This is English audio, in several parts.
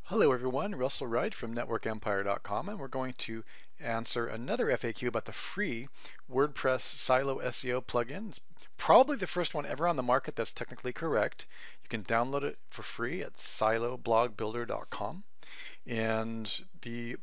Hello everyone, Russell Wright from networkempire.com, and we're going to answer another FAQ about the free WordPress Silo SEO plugin. It's probably the first one ever on the market that's technically correct. You can download it for free at siloblogbuilder.com. And the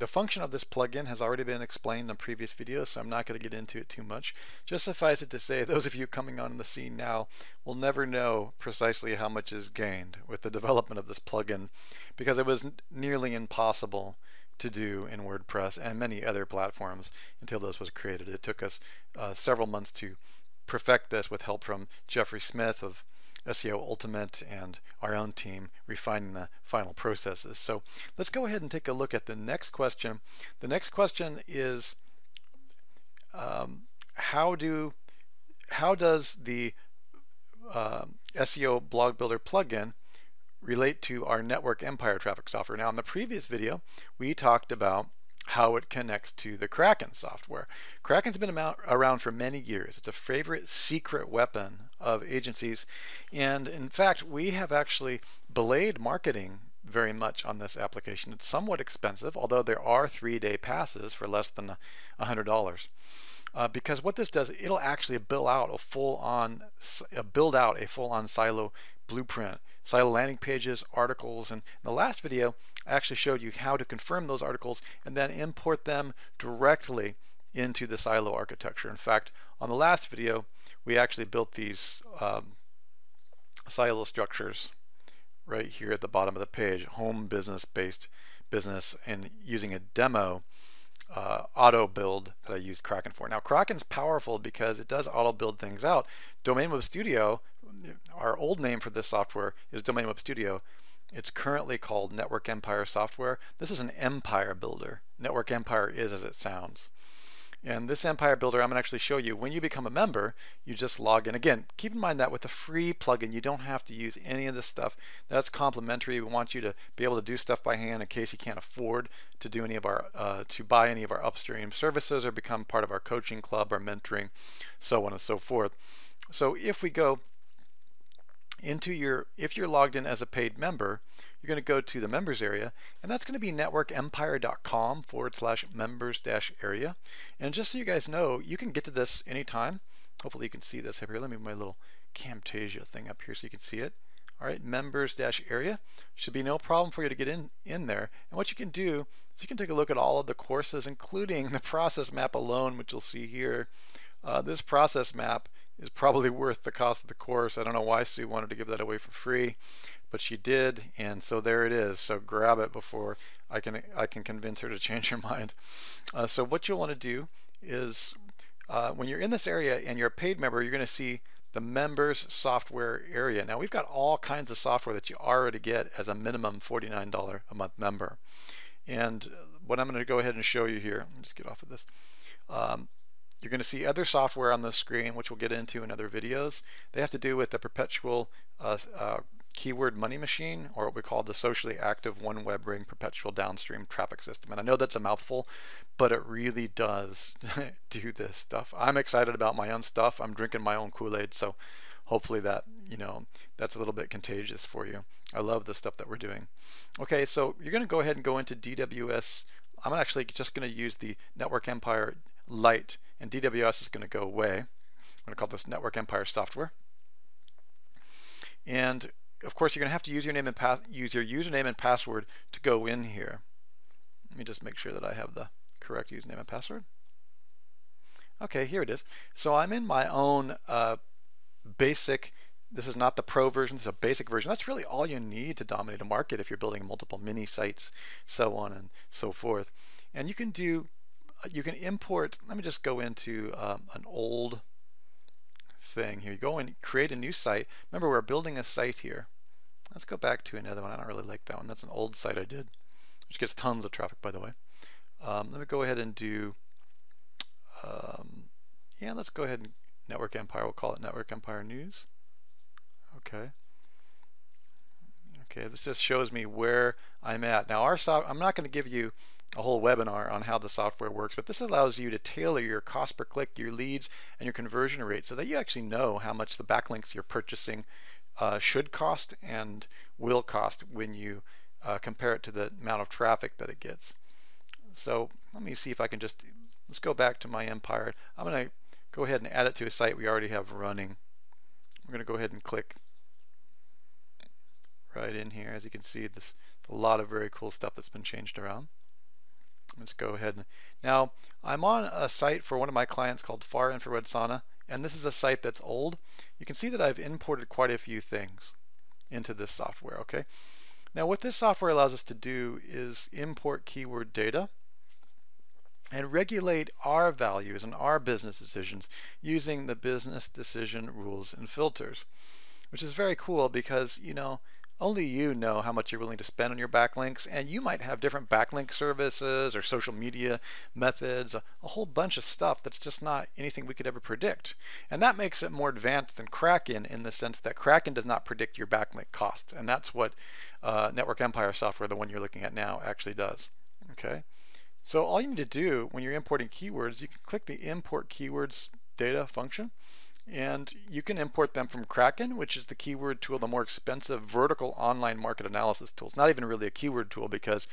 function of this plugin has already been explained in previous videos, so I'm not going to get into it too much. Just suffice it to say, those of you coming on the scene now will never know precisely how much is gained with the development of this plugin, because it was nearly impossible to do in WordPress and many other platforms until this was created. It took us several months to perfect this with help from Jeffrey Smith of SEO Ultimate and our own team refining the final processes. So let's go ahead and take a look at the next question. The next question is how does the SEO Blog Builder plugin relate to our Network Empire traffic software? Now in the previous video we talked about how it connects to the Kraken software. Kraken's been around for many years. It's a favorite secret weapon of agencies, and in fact we have actually belayed marketing very much on this application. It's somewhat expensive, although there are 3-day passes for less than $100. Because what this does, it'll actually build out a full-on Silo blueprint, Silo landing pages, articles, and in the last video I actually showed you how to confirm those articles and then import them directly into the Silo architecture. In fact, on the last video we actually built these Silo structures right here at the bottom of the page, home business-based business, and using a demo auto build that I used Kraken for. Now Kraken's powerful because it does auto build things out. Domain Web Studio, our old name for this software is Domain Web Studio. It's currently called Network Empire Software. This is an empire builder. Network Empire is as it sounds. And this empire builder, I'm going to actually show you when you become a member, you just log in. Again, keep in mind that with a free plugin, you don't have to use any of this stuff. That's complimentary. We want you to be able to do stuff by hand in case you can't afford to do any of our, to buy any of our upstream services or become part of our coaching club or mentoring, so on and so forth. So if we go into if you're logged in as a paid member, you're going to go to the members area, and that's going to be networkempire.com/members-area. And just so you guys know, you can get to this anytime. Hopefully you can see this up here. Let me move my little Camtasia thing up here so you can see it. All right, members-area. Should be no problem for you to get in there. And what you can do is you can take a look at all of the courses, including the process map alone, which you'll see here. This process map is probably worth the cost of the course. I don't know why Sue wanted to give that away for free, but she did, and so there it is. So grab it before I can convince her to change her mind. So what you'll want to do is when you're in this area and you're a paid member, you're going to see the members software area. Now we've got all kinds of software that you already get as a minimum $49 a month member. And what I'm going to go ahead and show you here, let me just get off of this. You're going to see other software on the screen, which we'll get into in other videos. They have to do with the perpetual keyword money machine, or what we call the socially active one web ring perpetual downstream traffic system. And I know that's a mouthful, but it really does do this stuff. I'm excited about my own stuff. I'm drinking my own Kool-Aid, so hopefully that, that's a little bit contagious for you. I love the stuff that we're doing. Okay, so you're going to go ahead and go into DWS. I'm actually just going to use the Network Empire Lite, and DWS is going to go away. I'm going to call this Network Empire Software. And of course you're going to have to use your username and password to go in here. Let me just make sure that I have the correct username and password. Okay, here it is. So I'm in my own basic, this is not the pro version, this is a basic version. That's really all you need to dominate a market if you're building multiple mini sites, so on and so forth. And you can import, let me just go into an old thing here. You go and create a new site. Remember, we're building a site here. Let's go back to another one. I don't really like that one. That's an old site I did, which gets tons of traffic, by the way. Let me go ahead and do, yeah, let's go ahead and Network Empire. We'll call it Network Empire News. Okay. Okay, this just shows me where I'm at. Now, I'm not going to give you a whole webinar on how the software works, but this allows you to tailor your cost per click, your leads, and your conversion rate so that you actually know how much the backlinks you're purchasing should cost and will cost when you compare it to the amount of traffic that it gets. So let me see if I can let's go back to my Empire. I'm going to go ahead and add it to a site we already have running. We're going to go ahead and click right in here. As you can see, there's a lot of very cool stuff that's been changed around. Let's go ahead. Now, I'm on a site for one of my clients called Far Infrared Sauna, and this is a site that's old. You can see that I've imported quite a few things into this software, okay? Now, what this software allows us to do is import keyword data and regulate our values and our business decisions using the business decision rules and filters, which is very cool because, you know, only you know how much you're willing to spend on your backlinks, and you might have different backlink services or social media methods, a whole bunch of stuff that's just not anything we could ever predict. And that makes it more advanced than Kraken in the sense that Kraken does not predict your backlink costs, and that's what Network Empire software, the one you're looking at now, actually does. Okay, so all you need to do when you're importing keywords, you can click the Import Keywords Data function, and you can import them from Kraken, which is the keyword tool, the more expensive vertical online market analysis tool. It's not even really a keyword tool because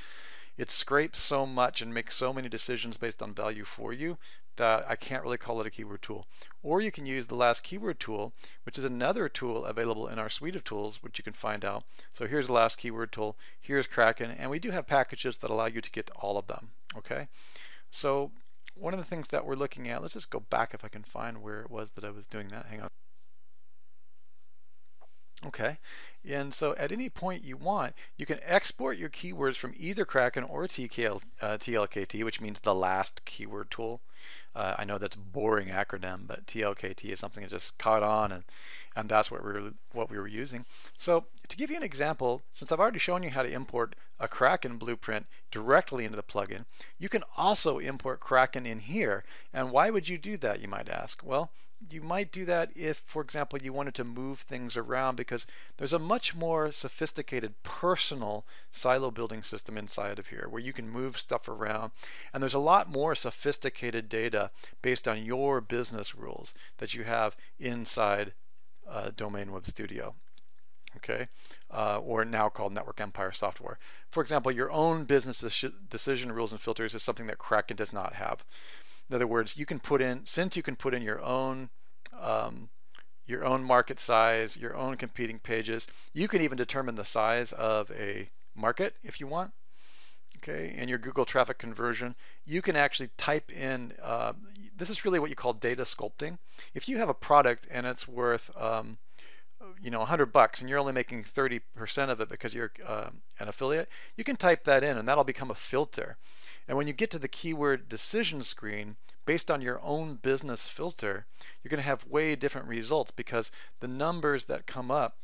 it scrapes so much and makes so many decisions based on value for you that I can't really call it a keyword tool. Or you can use the last keyword tool, which is another tool available in our suite of tools, which you can find out. So here's the last keyword tool, here's Kraken, and we do have packages that allow you to get all of them. Okay, so one of the things that we're looking at, let's just go back if I can find where it was that I was doing that. Hang on. Okay, and so at any point you want, you can export your keywords from either Kraken or TLKT, which means the last keyword tool. I know that's a boring acronym, but TLKT is something that just caught on, and that's what we were using. So to give you an example, since I've already shown you how to import a Kraken blueprint directly into the plugin, you can also import Kraken in here. And why would you do that, you might ask? Well, you might do that if, for example, you wanted to move things around, because there's a much more sophisticated personal silo building system inside of here where you can move stuff around, and there's a lot more sophisticated data based on your business rules that you have inside Domain Web Studio. Okay, or now called Network Empire software. For example, your own business decision rules and filters is something that Kraken does not have. In other words, you can put in, since you can put in your own market size, your own competing pages, you can even determine the size of a market if you want. Okay, and your Google traffic conversion, you can actually type in, this is really what you call data sculpting. If you have a product and it's worth you know, $100 and you're only making 30% of it because you're an affiliate, you can type that in and that'll become a filter. And when you get to the keyword decision screen, based on your own business filter, you're going to have way different results, because the numbers that come up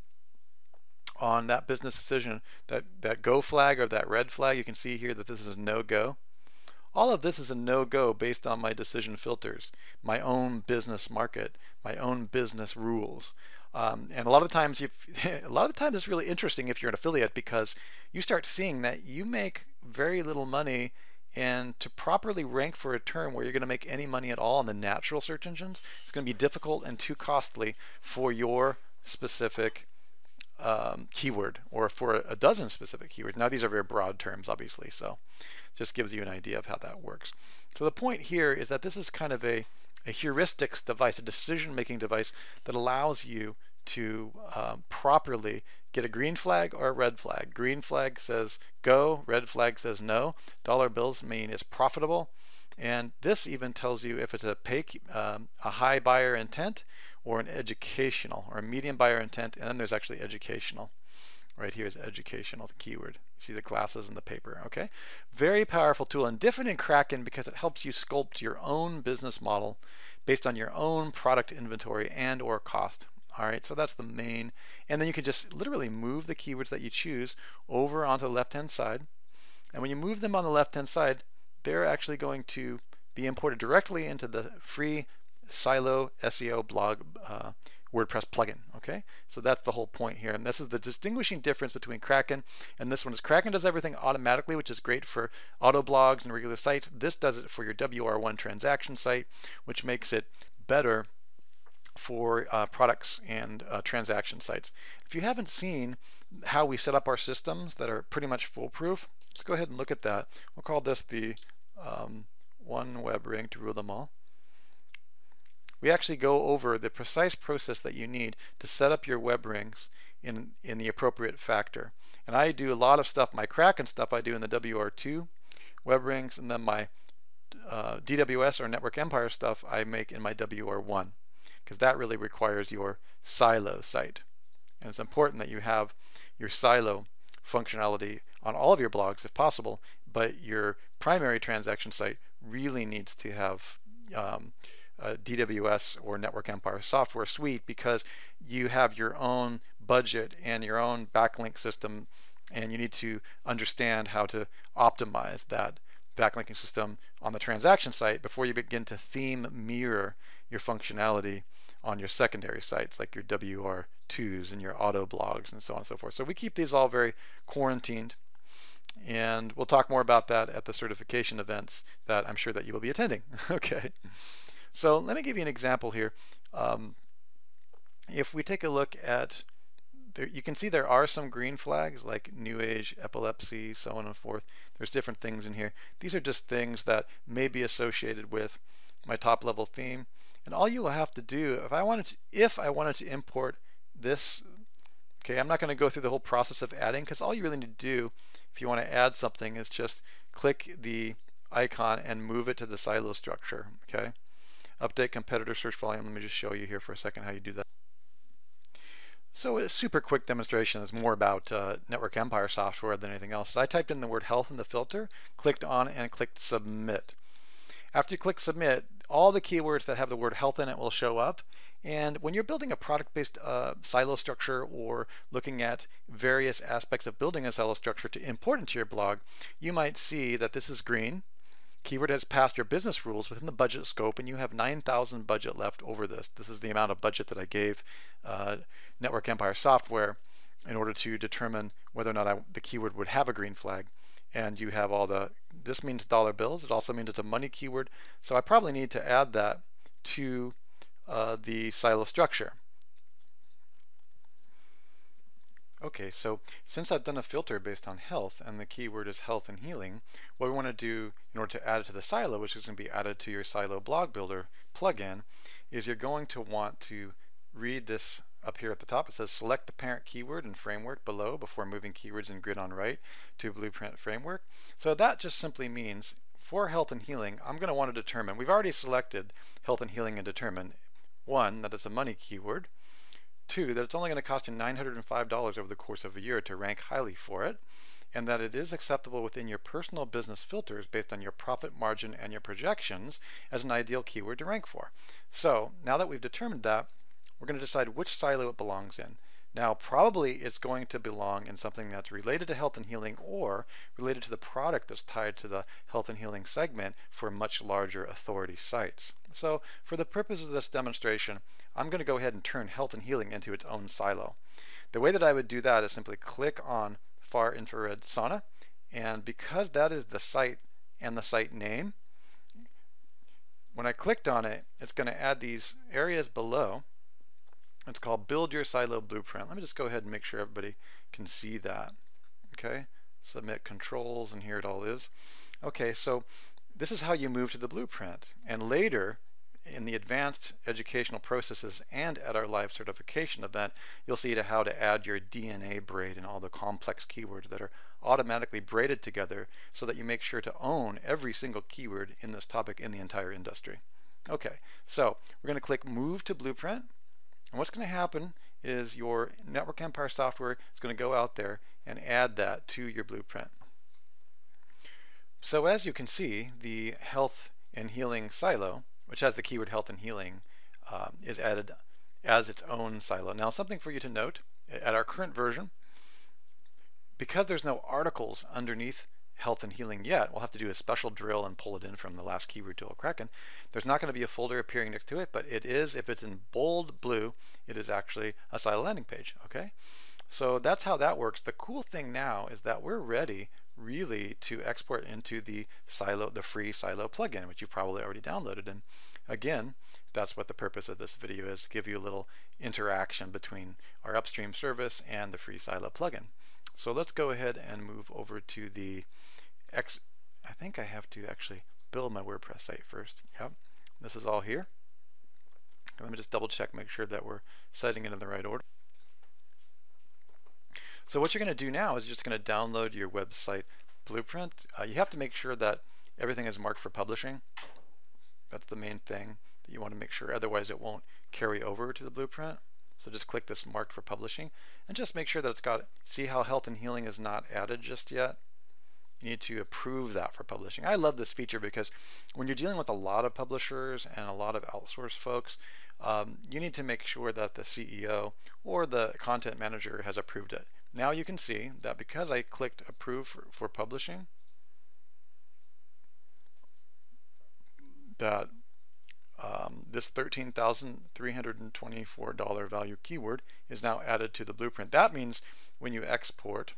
on that business decision, that go flag or that red flag, you can see here that this is a no-go. All of this is a no-go based on my decision filters, my own business market, my own business rules. And a lot of times it's really interesting if you're an affiliate, because you start seeing that you make very little money, and to properly rank for a term where you're going to make any money at all in the natural search engines, it's going to be difficult and too costly for your specific keyword, or for a dozen specific keywords. Now these are very broad terms, obviously, so just gives you an idea of how that works. So the point here is that this is kind of a heuristics device, a decision-making device that allows you to properly get a green flag or a red flag. Green flag says go, red flag says no. Dollar bills mean it's profitable, and this even tells you if it's a high buyer intent or an educational, or a medium buyer intent, and then there's actually educational. Right here is educational, the keyword. You see the glasses and the paper, okay? Very powerful tool, and different in Kraken because it helps you sculpt your own business model based on your own product inventory and or cost. All right, so that's the main, and then you can just literally move the keywords that you choose over onto the left-hand side, and when you move them on the left-hand side, they're actually going to be imported directly into the free Silo SEO blog WordPress plugin. Okay, so that's the whole point here, and this is the distinguishing difference between Kraken and this one. Is Kraken does everything automatically, which is great for auto blogs and regular sites. This does it for your WR1 transaction site, which makes it better for products and transaction sites. If you haven't seen how we set up our systems that are pretty much foolproof, let's go ahead and look at that. We'll call this the one web ring to rule them all. We actually go over the precise process that you need to set up your web rings in the appropriate factor. And I do a lot of stuff, my Kraken stuff I do in the WR2 web rings, and then my DWS or Network Empire stuff I make in my WR1, because that really requires your silo site. And it's important that you have your silo functionality on all of your blogs if possible, but your primary transaction site really needs to have DWS or Network Empire software suite, because you have your own budget and your own backlink system, and you need to understand how to optimize that backlinking system on the transaction site before you begin to theme mirror your functionality on your secondary sites like your WR2s and your auto blogs and so on and so forth. So we keep these all very quarantined, and we'll talk more about that at the certification events that I'm sure that you will be attending. Okay, so let me give you an example here. If we take a look at there, you can see there are some green flags like New Age, epilepsy, so on and forth. There's different things in here. These are just things that may be associated with my top level theme. And all you will have to do, if I wanted to import this, okay, I'm not going to go through the whole process of adding, because all you really need to do if you want to add something is just click the icon and move it to the silo structure. Okay, update competitor search volume. Let me just show you here for a second how you do that. So a super quick demonstration is more about Network Empire software than anything else. I typed in the word health in the filter, clicked on and clicked submit. After you click submit, all the keywords that have the word health in it will show up. And when you're building a product-based silo structure or looking at various aspects of building a silo structure to import into your blog, you might see that this is green. Keyword has passed your business rules within the budget scope, and you have 9,000 budget left over this. This is the amount of budget that I gave Network Empire software in order to determine whether or not the keyword would have a green flag. And you have all the, this means dollar bills. It also means it's a money keyword. So I probably need to add that to the silo structure. Okay, so since I've done a filter based on health and the keyword is health and healing, what we want to do in order to add it to the silo, which is going to be added to your Silo Blog Builder plugin, is you're going to want to read this up here at the top. It says select the parent keyword and framework below before moving keywords in grid on Wright to Blueprint framework. So that just simply means for health and healing, I'm going to want to determine, we've already selected health and healing and determined, one, that it's a money keyword, two, that it's only going to cost you $905 over the course of a year to rank highly for it, and that it is acceptable within your personal business filters based on your profit margin and your projections as an ideal keyword to rank for. So now that we've determined that, we're going to decide which silo it belongs in. Now probably it's going to belong in something that's related to health and healing or related to the product that's tied to the health and healing segment for much larger authority sites. So for the purpose of this demonstration, I'm going to go ahead and turn health and healing into its own silo. The way that I would do that is simply click on far infrared sauna, and because that is the site and the site name, when I clicked on it, it's going to add these areas below. It's called Build Your Silo Blueprint. Let me just go ahead and make sure everybody can see that. Okay, submit controls, and here it all is. Okay, so this is how you move to the blueprint, and later in the advanced educational processes and at our live certification event, you'll see how to add your DNA braid and all the complex keywords that are automatically braided together so that you make sure to own every single keyword in this topic in the entire industry. Okay, so we're going to click Move to Blueprint, and what's going to happen is your Network Empire software is going to go out there and add that to your blueprint. So as you can see, the health and healing silo, which has the keyword health and healing, is added as its own silo. Now something for you to note, at our current version, because there's no articles underneath health and healing yet, we'll have to do a special drill and pull it in from the last keyword tool Kraken. There's not going to be a folder appearing next to it, but it is, if it's in bold blue, it is actually a silo landing page. Okay, so that's how that works. The cool thing now is that we're ready really to export into the silo, the free silo plugin, which you've probably already downloaded. And again, that's what the purpose of this video is, to give you a little interaction between our upstream service and the free Silo plugin. So let's go ahead and move over to the I think I have to actually build my WordPress site first. Yep, this is all here. Let me just double check, make sure that we're setting it in the right order. So what you're going to do now is you're just going to download your website blueprint. You have to make sure that everything is marked for publishing. That's the main thing that you want to make sure, otherwise it won't carry over to the blueprint. So just click this marked for publishing and just make sure that it's got, see how health and healing is not added just yet? You need to approve that for publishing. I love this feature because when you're dealing with a lot of publishers and a lot of outsourced folks, you need to make sure that the CEO or the content manager has approved it. Now you can see that because I clicked approve for publishing, that this $13,324 value keyword is now added to the blueprint. That means when you export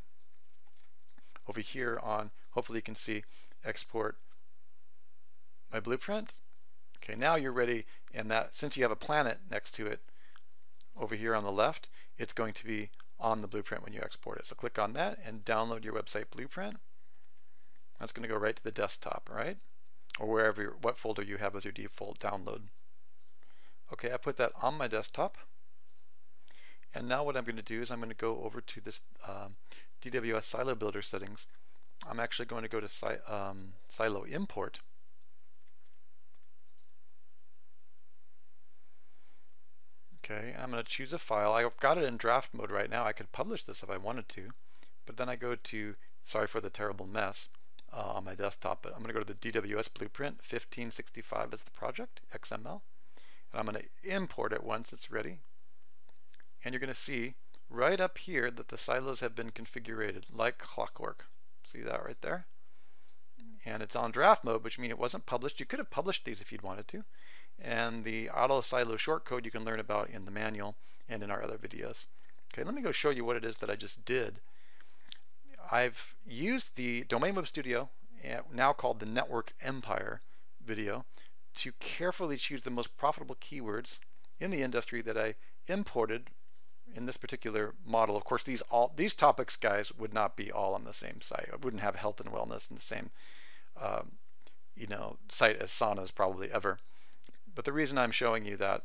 over here on, hopefully you can see export my blueprint. Okay, now you're ready, and that since you have a planet next to it over here on the left, it's going to be on the blueprint when you export it. So click on that and download your website blueprint. That's going to go right to the desktop, right? Or wherever, what folder you have as your default download. Okay, I put that on my desktop. And now what I'm going to do is I'm going to go over to this DWS Silo Builder settings. I'm actually going to go to Silo Import. Okay, I'm going to choose a file. I've got it in draft mode right now. I could publish this if I wanted to, but then I go to, sorry for the terrible mess on my desktop, but I'm going to go to the DWS Blueprint 1565 as the project, XML, and I'm going to import it once it's ready. And you're going to see right up here that the silos have been configured like clockwork. See that right there? And it's on draft mode, which means it wasn't published. You could have published these if you'd wanted to. And the auto silo shortcode you can learn about in the manual and in our other videos. Okay, let me go show you what it is that I just did. I've used the Domain Web Studio, now called the Network Empire video, to carefully choose the most profitable keywords in the industry that I imported in this particular model. Of course, these topics, guys, would not be all on the same site. I wouldn't have health and wellness in the same site as saunas probably ever. But the reason I'm showing you that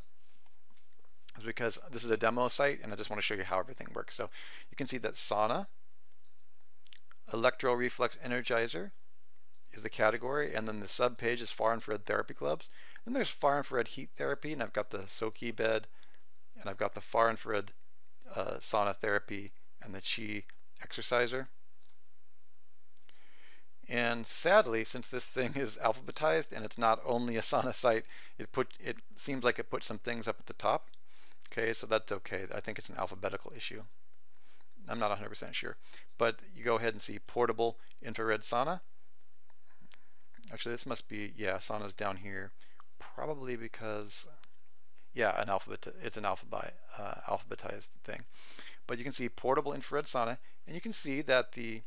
is because this is a demo site and I just want to show you how everything works. So you can see that sauna, electro reflex energizer is the category, and then the sub page is far infrared therapy clubs. Then there's far infrared heat therapy, and I've got the Soki bed, and I've got the far infrared sauna therapy and the chi exerciser. And sadly, since this thing is alphabetized and it's not only a sauna site, it seems like it put some things up at the top. Okay, so that's okay. I think it's an alphabetical issue. I'm not 100% sure. But you go ahead and see portable infrared sauna. Actually, this must be, yeah, sauna's down here. Probably because, yeah, it's an alphabetized thing. But you can see portable infrared sauna, and you can see that the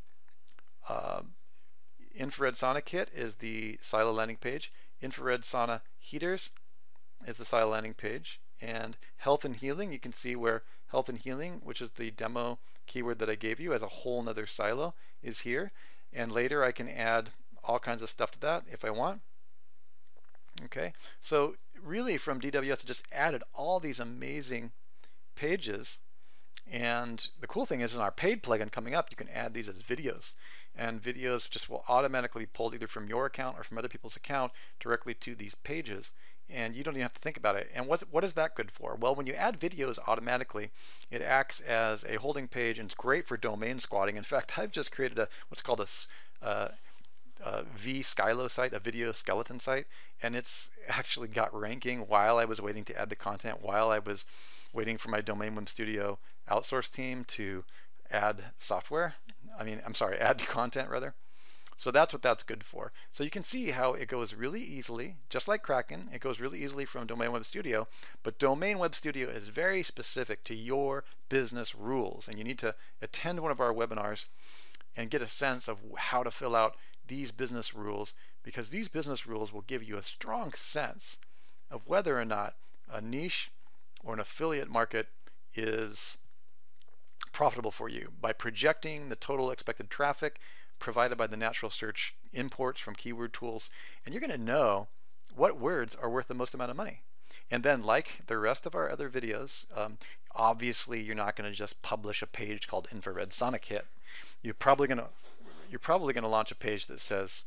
infrared sauna kit is the silo landing page. Infrared sauna heaters is the silo landing page. And health and healing, you can see where health and healing, which is the demo keyword that I gave you as a whole nother silo, is here. And later I can add all kinds of stuff to that if I want. Okay, so really from DWS I just added all these amazing pages. And the cool thing is in our paid plugin coming up, you can add these as videos. And videos just will automatically pull either from your account or from other people's account directly to these pages. And you don't even have to think about it. And what is that good for? Well, when you add videos automatically, it acts as a holding page, and it's great for domain squatting. In fact, I've just created what's called a V-Skylo site, a video skeleton site, and it's actually got ranking while I was waiting to add the content, while I was waiting for my Domain Web Studio outsource team to add software. Add content rather. So that's what that's good for. So you can see how it goes really easily, just like Kraken, it goes really easily from Domain Web Studio, but Domain Web Studio is very specific to your business rules, and you need to attend one of our webinars and get a sense of how to fill out these business rules, because these business rules will give you a strong sense of whether or not a niche or an affiliate market is profitable for you by projecting the total expected traffic provided by the natural search imports from keyword tools, and you're going to know what words are worth the most amount of money. And then, like the rest of our other videos, obviously you're not going to just publish a page called Infrared Sonic Hit. You're probably going to launch a page that says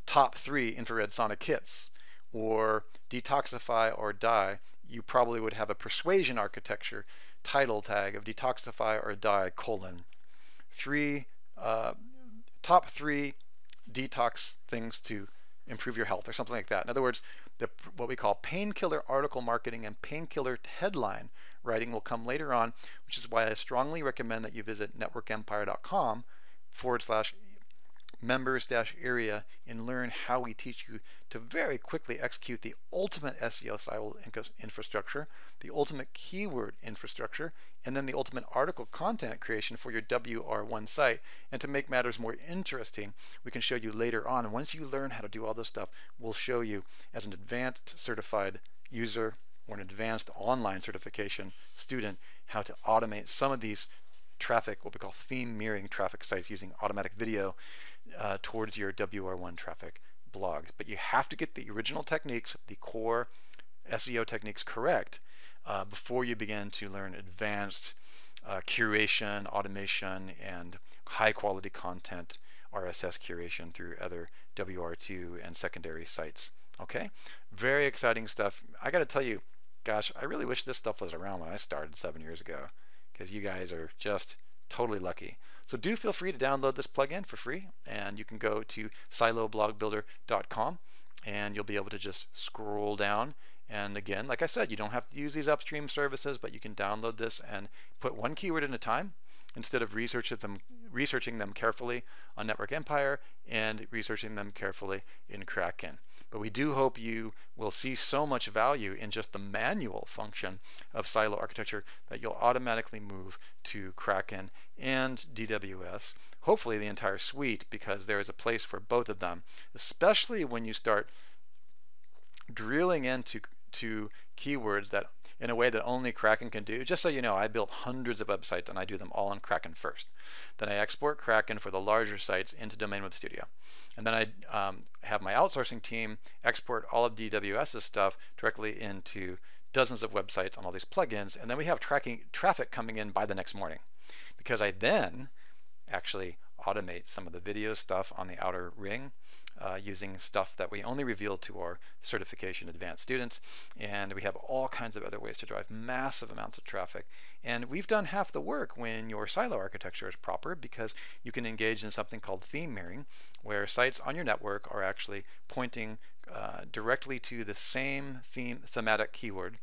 top 3 infrared sonic hits, or detoxify or die. You probably would have a persuasion architecture title tag of detoxify or die : top 3 detox things to improve your health, or something like that. In other words, what we call painkiller article marketing and painkiller headline writing will come later on, which is why I strongly recommend that you visit networkempire.com/members-area and learn how we teach you to very quickly execute the ultimate SEO silo infrastructure, the ultimate keyword infrastructure, and then the ultimate article content creation for your WR1 site. And to make matters more interesting, we can show you later on. And once you learn how to do all this stuff, we'll show you as an advanced certified user or an advanced online certification student how to automate some of these traffic, what we call theme mirroring traffic sites, using automatic video towards your WR1 traffic blogs. But you have to get the original techniques, the core SEO techniques correct before you begin to learn advanced curation, automation, and high quality content RSS curation through other WR2 and secondary sites. Okay, very exciting stuff. I got to tell you, gosh, I really wish this stuff was around when I started 7 years ago, because you guys are just totally lucky. So do feel free to download this plugin for free, and you can go to siloblogbuilder.com and you'll be able to just scroll down. And again, like I said, you don't have to use these upstream services, but you can download this and put one keyword at a time instead of researching them carefully on Network Empire and researching them carefully in Kraken. But we do hope you will see so much value in just the manual function of silo architecture that you'll automatically move to Kraken and DWS, hopefully the entire suite, because there is a place for both of them, especially when you start drilling into keywords that in a way that only Kraken can do. Just so you know, I built hundreds of websites and I do them all in Kraken first. Then I export Kraken for the larger sites into Domain Web Studio. And then I have my outsourcing team export all of DWS's stuff directly into dozens of websites on all these plugins. And then we have traffic coming in by the next morning, because I then actually automate some of the video stuff on the outer ring using stuff that we only reveal to our certification advanced students. And we have all kinds of other ways to drive massive amounts of traffic. And we've done half the work when your silo architecture is proper, because you can engage in something called theme mirroring, where sites on your network are actually pointing directly to the same thematic keyword.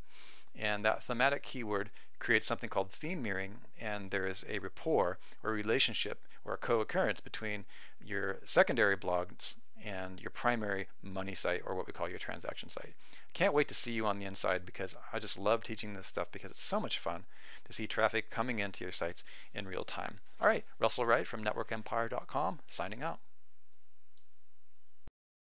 And that thematic keyword creates something called theme mirroring, and there is a rapport or relationship or a co-occurrence between your secondary blogs and your primary money site, or what we call your transaction site. Can't wait to see you on the inside, because I just love teaching this stuff, because it's so much fun to see traffic coming into your sites in real time. All right, Russell Wright from networkempire.com signing out.